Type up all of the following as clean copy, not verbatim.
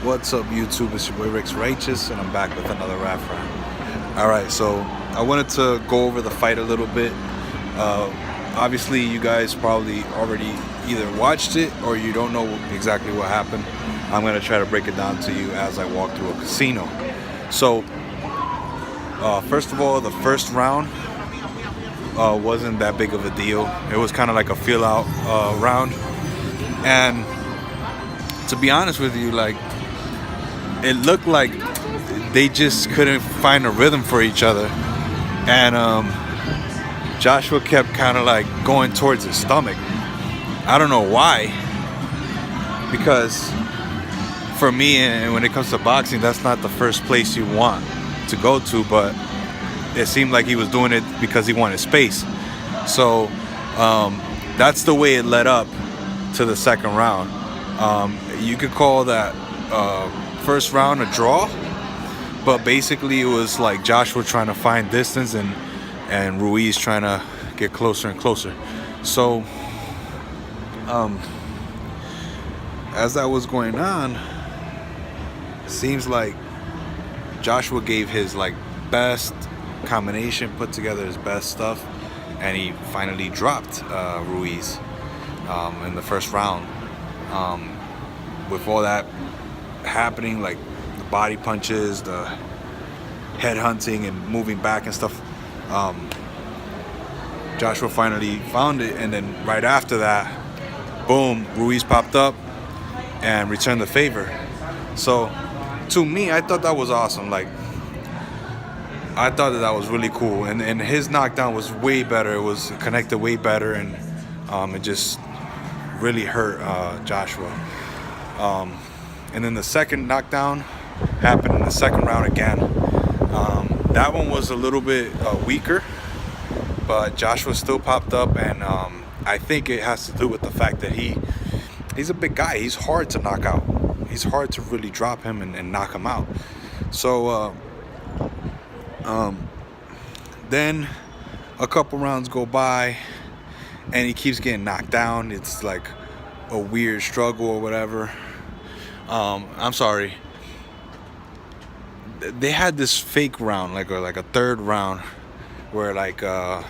What's up, YouTube? It's your boy Rick's Righteous, and I'm back with another rap round. Alright, so I wanted to go over the fight a little bit. Obviously, you guys probably already either watched it or you don't know exactly what happened. I'm going to try to break it down to you as I walk through a casino. So, first of all, the first round wasn't that big of a deal. It was kind of like a feel out round. And to be honest with you, like, it looked like they just couldn't find a rhythm for each other, and Joshua kept kind of like going towards his stomach. I don't know why, because for me, and when it comes to boxing, that's not the first place you want to go to, but it seemed like he was doing it because he wanted space. So that's the way it led up to the second round. You could call that first round a draw, but basically it was like Joshua trying to find distance and Ruiz trying to get closer and closer. So as that was going on, it seems like Joshua gave his like best combination, put together his best stuff, and he finally dropped Ruiz in the first round. With all that happening, like the body punches, the head hunting and moving back and stuff, Joshua finally found it, and then right after that, boom, Ruiz popped up and returned the favor. So to me, I thought that was awesome. Like, I thought that was really cool, and his knockdown was way better. It was connected way better, and it just really hurt Joshua. And then the second knockdown happened in the second round again. That one was a little bit weaker, but Joshua still popped up, and I think it has to do with the fact that he's a big guy. He's hard to knock out. He's hard to really drop him and knock him out. So then a couple rounds go by, and he keeps getting knocked down. It's like a weird struggle or whatever. I'm sorry. They had this fake round, like a third round, where like there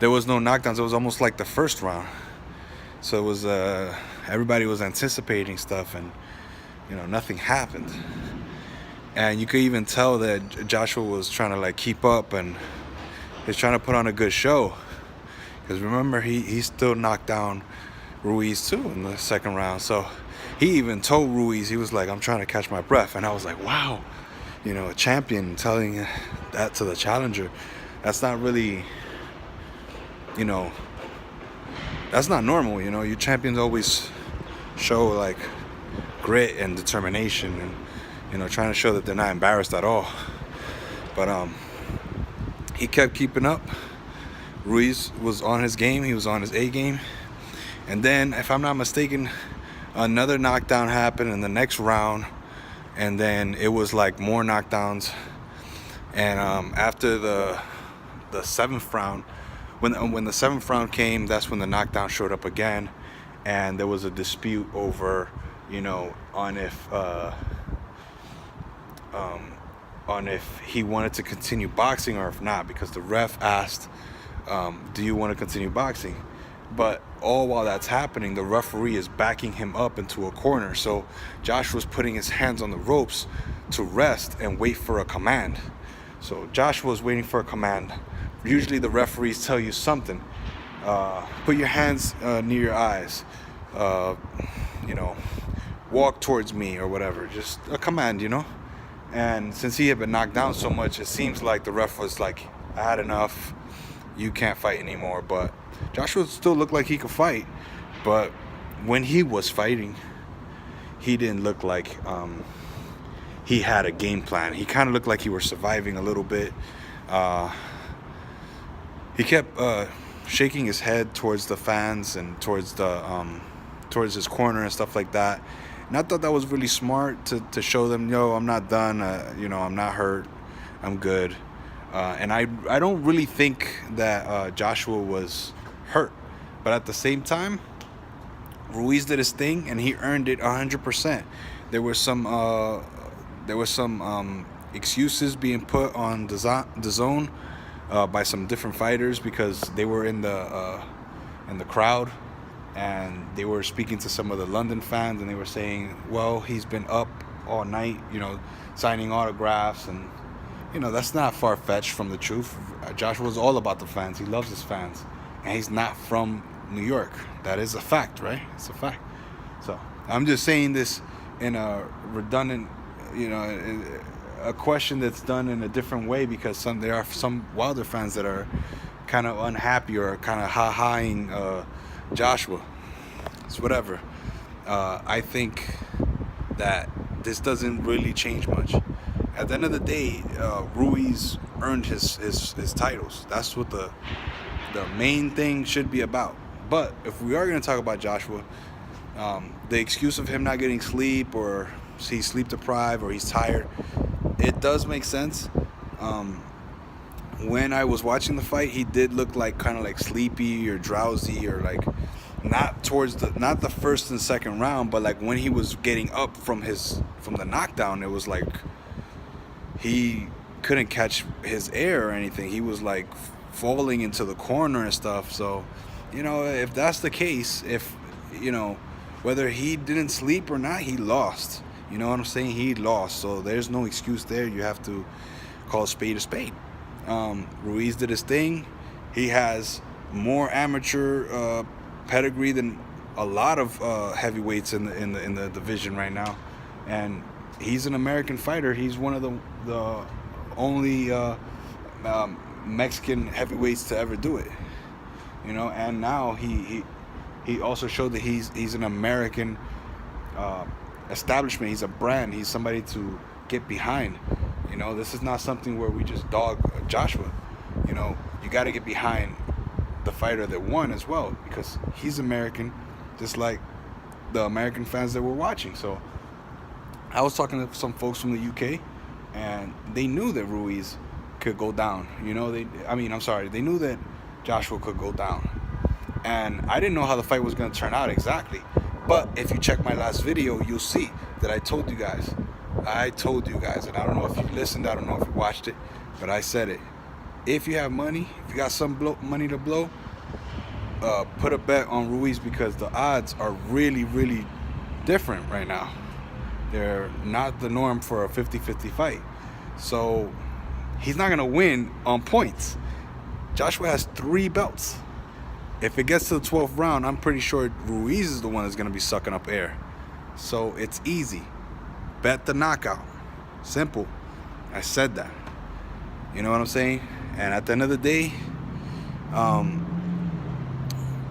was no knockdowns. It was almost like the first round. So it was everybody was anticipating stuff, and nothing happened. And you could even tell that Joshua was trying to like keep up, and he's trying to put on a good show. Because remember, he still knocked down Ruiz too in the second round. So he even told Ruiz, he was like, I'm trying to catch my breath. And I was like, wow, a champion telling that to the challenger. That's not really, that's not normal. You champions always show like grit and determination, and trying to show that they're not embarrassed at all. But he kept keeping up. Ruiz was on his game. He was on his A game. And then, if I'm not mistaken, another knockdown happened in the next round, and then it was like more knockdowns. And after the seventh round, when the seventh round came, that's when the knockdown showed up again, and there was a dispute over, on if he wanted to continue boxing or if not, because the ref asked, do you want to continue boxing? But all while that's happening, the referee is backing him up into a corner. So Joshua's putting his hands on the ropes to rest and wait for a command. So Joshua's waiting for a command. Usually the referees tell you something. Put your hands near your eyes. Walk towards me or whatever. Just a command, And since he had been knocked down so much, it seems like the ref was like, I had enough. You can't fight anymore. But Joshua still looked like he could fight, but when he was fighting, he didn't look like he had a game plan. He kind of looked like he was surviving a little bit. He kept shaking his head towards the fans and towards his corner and stuff like that. And I thought that was really smart to show them, yo, I'm not done. I'm not hurt. I'm good. And I don't really think that Joshua was hurt. But at the same time, Ruiz did his thing, and he earned it 100%. There were some excuses being put on the zone by some different fighters because they were in the crowd, and they were speaking to some of the London fans, and they were saying, well, he's been up all night, signing autographs, and that's not far-fetched from the truth. Joshua's all about the fans. He loves his fans, and he's not from New York. That is a fact, right? It's a fact. So I'm just saying this in a redundant, a question that's done in a different way, because there are some Wilder fans that are kind of unhappy or kind of ha-haing Joshua. It's whatever. I think that this doesn't really change much. At the end of the day, Ruiz earned his titles. That's what the main thing should be about. But if we are going to talk about Joshua, the excuse of him not getting sleep, or he's sleep deprived, or he's tired, it does make sense. When I was watching the fight, he did look like kind of like sleepy or drowsy, or like not the first and second round, but like when he was getting up from the knockdown, it was like he couldn't catch his air or anything. He was like falling into the corner and stuff. So, if that's the case, whether he didn't sleep or not, he lost. You know what I'm saying? He lost. So there's no excuse there. You have to call a spade a spade. Ruiz did his thing. He has more amateur pedigree than a lot of heavyweights in the division right now, and he's an American fighter. He's one of the only Mexican heavyweights to ever do it. And now he also showed that he's an American establishment. He's a brand. He's somebody to get behind. This is not something where we just dog Joshua. You got to get behind the fighter that won as well, because he's American, just like the American fans that were watching. So I was talking to some folks from the UK, and they knew that Ruiz could go down. They knew that Joshua could go down. And I didn't know how the fight was going to turn out exactly. But if you check my last video, you'll see that I told you guys, and I don't know if you listened, I don't know if you watched it, but I said it. If you have money, if you got some money to blow, put a bet on Ruiz, because the odds are really, really different right now. They're not the norm for a 50-50 fight. So he's not going to win on points. Joshua has 3 belts. If it gets to the 12th round, I'm pretty sure Ruiz is the one that's going to be sucking up air. So it's easy. Bet the knockout. Simple. I said that. You know what I'm saying? And at the end of the day,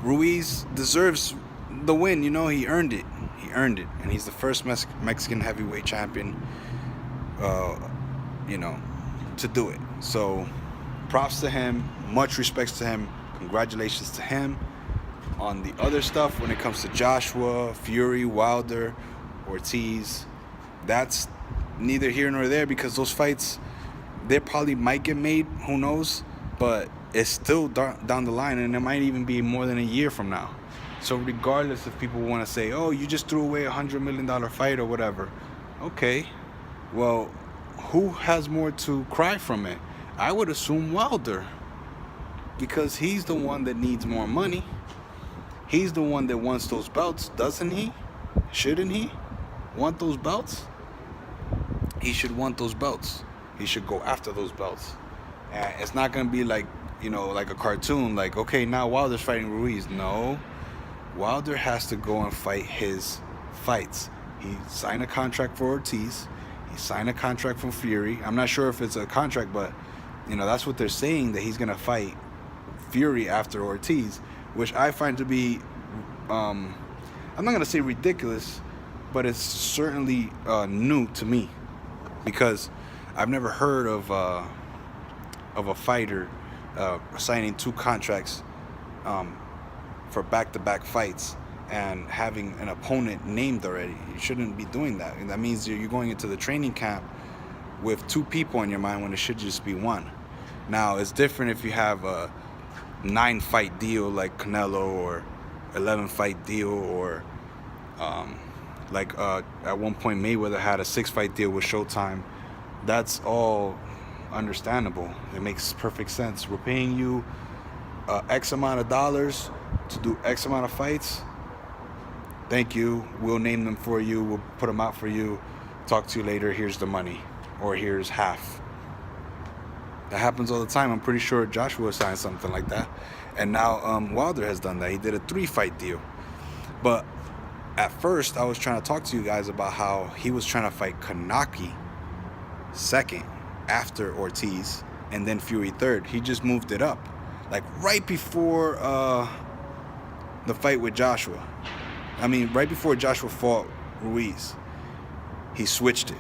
Ruiz deserves the win. He earned it. And he's the first Mexican heavyweight champion, to do it. So props to him. Much respects to him. Congratulations to him. On the other stuff, when it comes to Joshua, Fury, Wilder, Ortiz, that's neither here nor there, because those fights, they probably might get made, who knows, but it's still down the line, and it might even be more than a year from now. So regardless if people want to say, oh, you just threw away $100 million fight or whatever, okay, well, who has more to cry from it? I would assume Wilder, because he's the one that needs more money. He's the one that wants those belts, doesn't he? Shouldn't he want those belts? He should want those belts. He should go after those belts. And it's not going to be like, like a cartoon, like, okay, now Wilder's fighting Ruiz. No. Wilder has to go and fight his fights. He signed a contract for Ortiz. He signed a contract for Fury. I'm not sure if it's a contract, but, that's what they're saying, that he's going to fight Fury after Ortiz, which I find to be, I'm not going to say ridiculous, but it's certainly new to me, because I've never heard of a fighter signing 2 contracts for back-to-back fights and having an opponent named already. You shouldn't be doing that. And that means you're going into the training camp with 2 people in your mind when it should just be 1. Now, it's different if you have a 9-fight deal like Canelo, or 11-fight deal, or Like at one point Mayweather had a 6-fight deal with Showtime. That's all understandable. It makes perfect sense. We're paying you X amount of dollars to do X amount of fights. Thank you. We'll name them for you. We'll put them out for you. Talk to you later. Here's the money, or here's half. That happens all the time. I'm pretty sure Joshua signed something like that, and now Wilder has done that. He did a 3-fight deal. But at first, I was trying to talk to you guys about how he was trying to fight Kanaki second after Ortiz, and then Fury third. He just moved it up, like right before the fight with Joshua. I mean, right before Joshua fought Ruiz, he switched it,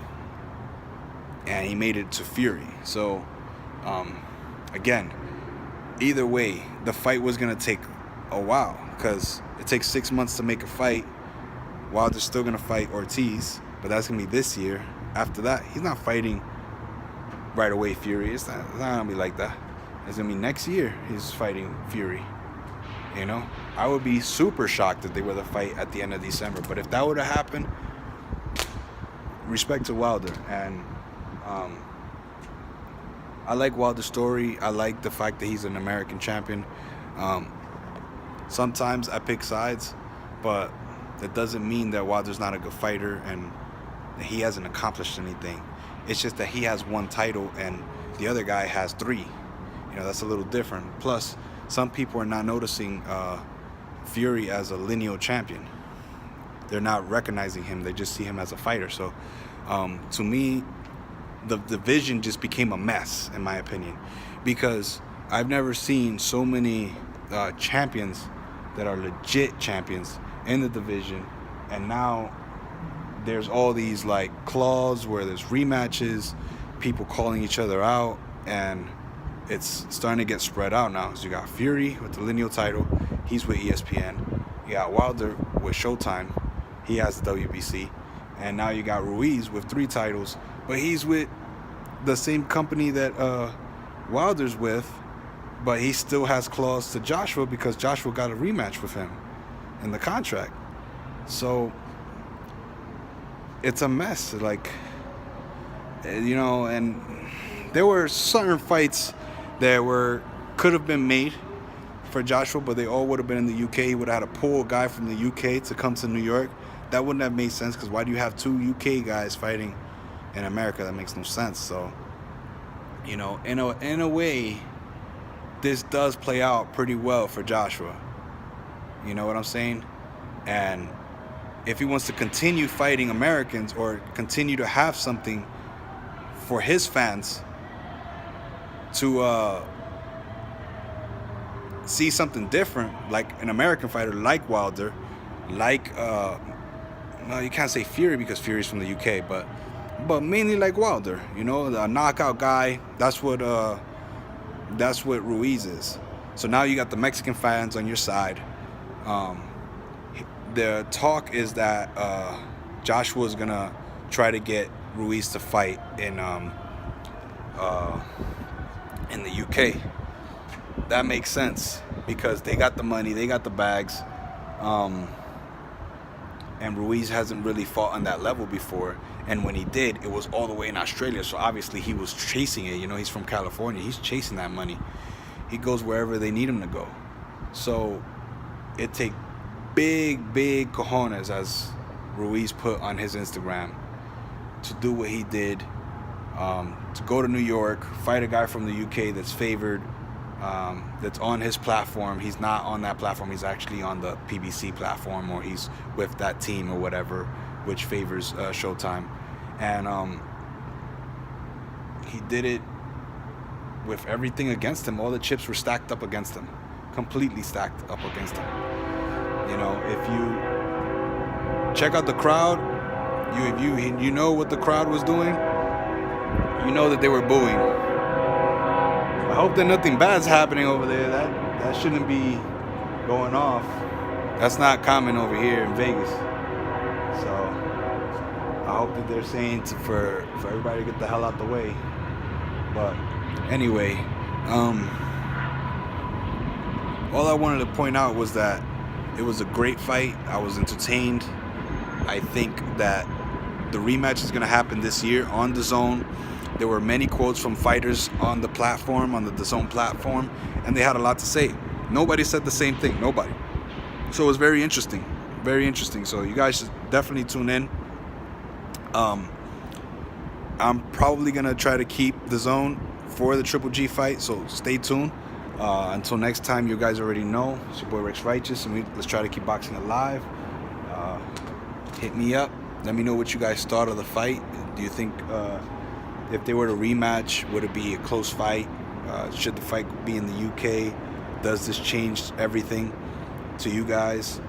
and he made it to Fury. So, again, either way, the fight was going to take a while, because it takes 6 months to make a fight. Wilder's still going to fight Ortiz, but that's going to be this year. After that, he's not fighting right away Fury. It's not going to be like that. It's going to be next year he's fighting Fury. You know, I would be super shocked if they were to fight at the end of December. But if that would have happened, respect to Wilder. And I like Wilder's story. I like the fact that he's an American champion. Sometimes I pick sides, but that doesn't mean that Wilder's not a good fighter and that he hasn't accomplished anything. It's just that he has 1 title and the other guy has 3. You know, that's a little different. Plus, some people are not noticing Fury as a lineal champion. They're not recognizing him. They just see him as a fighter. So, to me, the division just became a mess, in my opinion, because I've never seen so many champions that are legit champions in the division, and now there's all these like clause where there's rematches, people calling each other out, and it's starting to get spread out now. So you got Fury with the lineal title, he's with ESPN. You got Wilder with Showtime, he has the WBC, and now you got Ruiz with 3 titles, but he's with the same company that Wilder's with, but he still has clause to Joshua because Joshua got a rematch with him in the contract. So it's a mess, like, you know. And there were certain fights that could have been made for Joshua, but they all would have been in the UK. He would have had to pull a guy from the UK to come to New York. That wouldn't have made sense, because why do you have 2 UK guys fighting in America? That makes no sense. So, you know, in a way, this does play out pretty well for Joshua. You know what I'm saying? And if he wants to continue fighting Americans or continue to have something for his fans to see something different, like an American fighter like Wilder, like no, you can't say Fury because Fury's from the UK, but mainly like Wilder, you know, a knockout guy. That's what Ruiz is. So now you got the Mexican fans on your side. The talk is that Joshua's gonna try to get Ruiz to fight in the UK. That makes sense because they got the money, they got the bags, and Ruiz hasn't really fought on that level before. And when he did, it was all the way in Australia. So obviously he was chasing it. You know, he's from California. He's chasing that money. He goes wherever they need him to go. So it takes big cojones, as Ruiz put on his Instagram, to do what he did, to go to New York, fight a guy from the UK that's favored, that's on his platform. He's not on that platform. He's actually on the PBC platform, or he's with that team or whatever, which favors Showtime. And he did it with everything against him. All the chips were stacked up against him, completely stacked up against him. You know, if you check out the crowd, you know what the crowd was doing. You know that they were booing. I hope that nothing bad's happening over there. That shouldn't be going off. That's not common over here in Vegas. So I hope that they're saying for everybody to get the hell out the way. But anyway, all I wanted to point out was that it was a great fight. I was entertained. I think that the rematch is going to happen this year on DAZN. There were many quotes from fighters on the platform, on the DAZN platform, and they had a lot to say. Nobody said the same thing. Nobody. So it was very interesting. Very interesting. So you guys should definitely tune in. I'm probably going to try to keep DAZN for the Triple G fight, so stay tuned. Until next time, you guys already know, it's your boy Rex Righteous, and let's try to keep boxing alive. Hit me up. Let me know what you guys thought of the fight. Do you think if they were to rematch, would it be a close fight? Should the fight be in the UK? Does this change everything to you guys?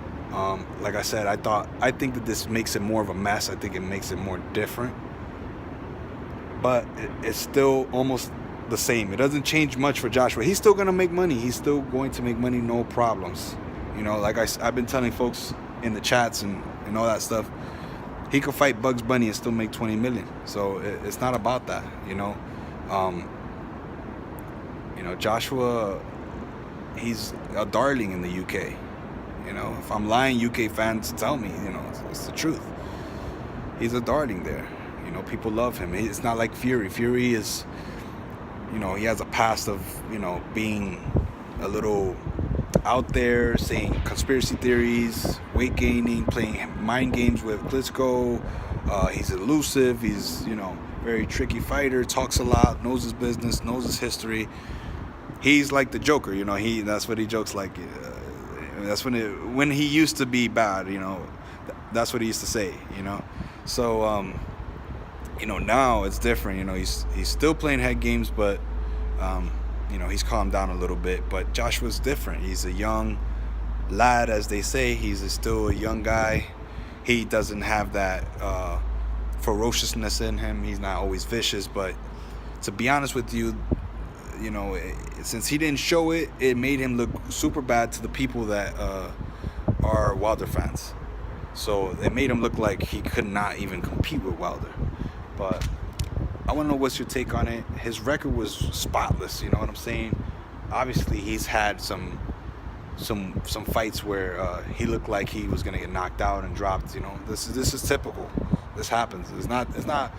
Like I said, I think that this makes it more of a mess. I think it makes it more different. But it's still almost the same. It doesn't change much for Joshua. He's still going to make money. He's still going to make money, no problems. You know, like I've been telling folks in the chats and all that stuff, he could fight Bugs Bunny and still make 20 million. So it's not about that, you know. Joshua, he's a darling in the UK. You know, if I'm lying, UK fans tell me, you know, it's the truth. He's a darling there. You know, people love him. It's not like Fury. Fury is, you know, he has a past of, you know, being a little out there, saying conspiracy theories, weight gaining, playing mind games with Klitschko. He's elusive. He's, you know, very tricky fighter, talks a lot, knows his business, knows his history. He's like the Joker, you know, that's what he jokes like. That's when he used to be bad, you know, that's what he used to say, you know. So, you know, now it's different. You know, he's still playing head games, but you know, he's calmed down a little bit. But Joshua's different. He's a young lad, as they say. He's still a young guy. He doesn't have that ferociousness in him. He's not always vicious. But to be honest with you, you know, since he didn't show it, it made him look super bad to the people that are Wilder fans. So it made him look like he could not even compete with Wilder. But I want to know what's your take on it. His record was spotless, you know what I'm saying? Obviously, he's had some fights where he looked like he was gonna get knocked out and dropped. You know, this is typical. This happens. It's not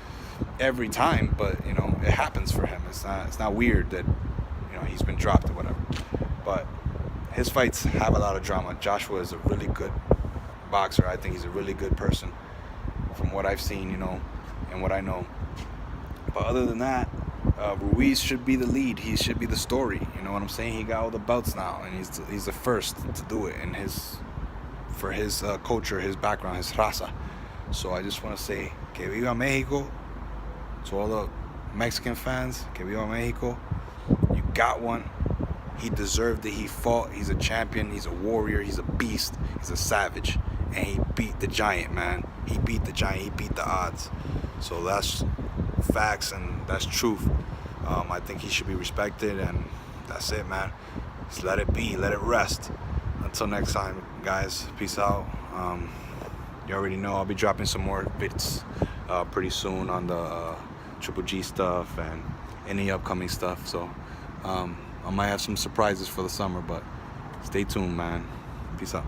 every time, but you know, it happens for him. It's not weird that, you know, he's been dropped or whatever. But his fights have a lot of drama. Joshua is a really good boxer. I think he's a really good person from what I've seen, you know, and what I know. But other than that, Ruiz should be the lead. He should be the story. You know what I'm saying? He got all the belts now, and he's the first to do it in for his culture, his background, his raza. So I just want to say, que viva Mexico. To all the Mexican fans, que viva Mexico. You got one. He deserved it. He fought. He's a champion. He's a warrior. He's a beast. He's a savage. And he beat the giant, man. He beat the giant. He beat the odds. So that's facts and that's truth. I think he should be respected, and that's it, man. Just let it be. Let it rest. Until next time, guys. Peace out. You already know I'll be dropping some more bits pretty soon on the Triple G stuff and any upcoming stuff. So I might have some surprises for the summer, but stay tuned, man. Peace out.